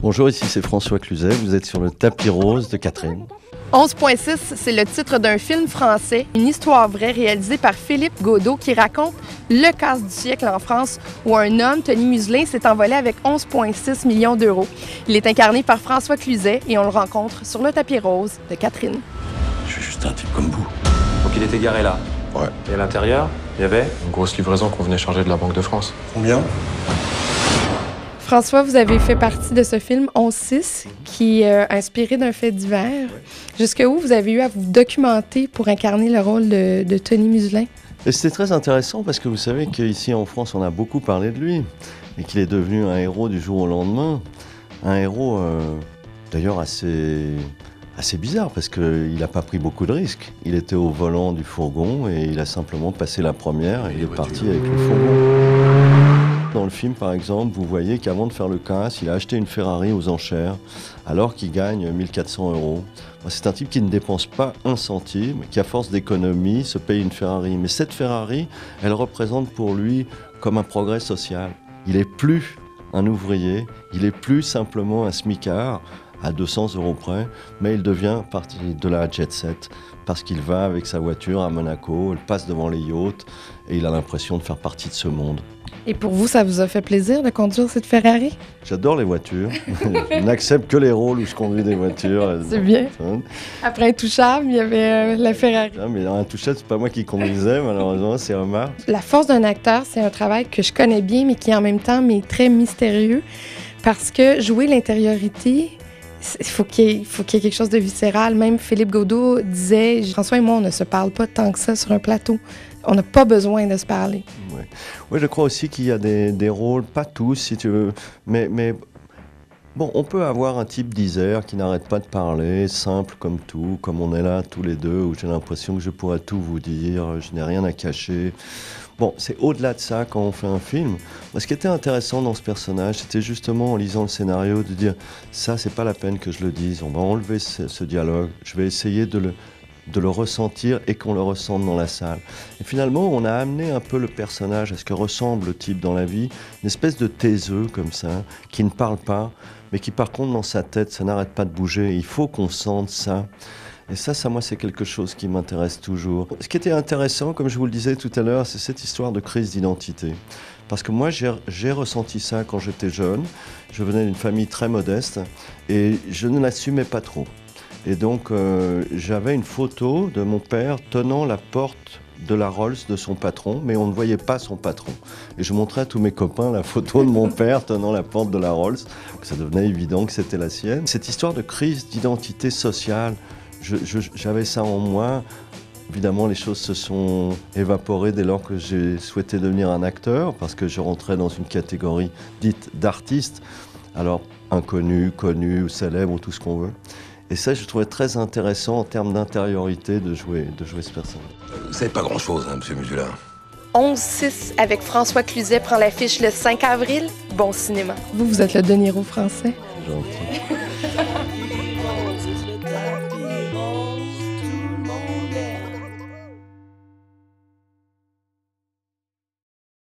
Bonjour, ici c'est François Cluzet, vous êtes sur le tapis rose de Catherine. 11.6, c'est le titre d'un film français, une histoire vraie réalisée par Philippe Godot qui raconte le casse du siècle en France où un homme, Tony Muselin, s'est envolé avec 11,6 millions d'euros. Il est incarné par François Cluzet et on le rencontre sur le tapis rose de Catherine. Je suis juste un type comme vous. Donc il était garé là. Ouais. Et à l'intérieur, il y avait une grosse livraison qu'on venait charger de la Banque de France. Combien? François, vous avez fait partie de ce film 11.6 qui est inspiré d'un fait divers. Jusqu'où vous avez eu à vous documenter pour incarner le rôle de Tony Muselin? Et c'était très intéressant parce que vous savez qu'ici en France, on a beaucoup parlé de lui et qu'il est devenu un héros du jour au lendemain. Un héros d'ailleurs assez bizarre parce qu'il n'a pas pris beaucoup de risques. Il était au volant du fourgon et il a simplement passé la première et il est parti avec le fourgon. Dans le film, par exemple, vous voyez qu'avant de faire le casse, il a acheté une Ferrari aux enchères alors qu'il gagne 1400 €. C'est un type qui ne dépense pas un centime, qui à force d'économie se paye une Ferrari. Mais cette Ferrari, elle représente pour lui comme un progrès social. Il n'est plus un ouvrier, il n'est plus simplement un smicard à 200 € près, mais il devient partie de la jet set parce qu'il va avec sa voiture à Monaco, il passe devant les yachts et il a l'impression de faire partie de ce monde. Et pour vous, ça vous a fait plaisir de conduire cette Ferrari? J'adore les voitures. Je n'accepte que les rôles où je conduis des voitures. C'est bien. Après Intouchable, il y avait la Ferrari. Ah, mais Intouchable, c'est pas moi qui conduisais, malheureusement, c'est Omar. La force d'un acteur, c'est un travail que je connais bien, mais qui en même temps m'est très mystérieux. Parce que jouer l'intériorité, il faut qu'il y ait quelque chose de viscéral. Même Philippe Godot disait, François et moi, on ne se parle pas tant que ça sur un plateau. On n'a pas besoin de se parler. Oui, je crois aussi qu'il y a des rôles, pas tous si tu veux, mais bon, on peut avoir un type d'Isère qui n'arrête pas de parler, simple comme tout, comme on est là tous les deux, où j'ai l'impression que je pourrais tout vous dire, je n'ai rien à cacher. Bon, c'est au-delà de ça quand on fait un film. Moi, ce qui était intéressant dans ce personnage, c'était justement en lisant le scénario de dire ça, c'est pas la peine que je le dise, on va enlever ce dialogue, je vais essayer de le ressentir et qu'on le ressente dans la salle. Et finalement, on a amené un peu le personnage à ce que ressemble le type dans la vie, une espèce de taiseux comme ça, qui ne parle pas, mais qui par contre dans sa tête, ça n'arrête pas de bouger. Il faut qu'on sente ça. Et ça, moi, c'est quelque chose qui m'intéresse toujours. Ce qui était intéressant, comme je vous le disais tout à l'heure, c'est cette histoire de crise d'identité. Parce que moi, j'ai ressenti ça quand j'étais jeune. Je venais d'une famille très modeste et je ne l'assumais pas trop. Et donc, j'avais une photo de mon père tenant la porte de la Rolls de son patron, mais on ne voyait pas son patron. Et je montrais à tous mes copains la photo de mon père tenant la porte de la Rolls. Ça devenait évident que c'était la sienne. Cette histoire de crise d'identité sociale, j'avais ça en moi. Évidemment, les choses se sont évaporées dès lors que j'ai souhaité devenir un acteur, parce que je rentrais dans une catégorie dite d'artiste. Alors, inconnu, connu, ou célèbre, ou tout ce qu'on veut. Et ça, je trouvais très intéressant en termes d'intériorité de jouer ce personnage. Vous savez pas grand-chose, hein, monsieur Muselin. 11.6 avec François Cluzet prend l'affiche le 5 avril. Bon cinéma. Vous êtes le De Niro français. C'est gentil.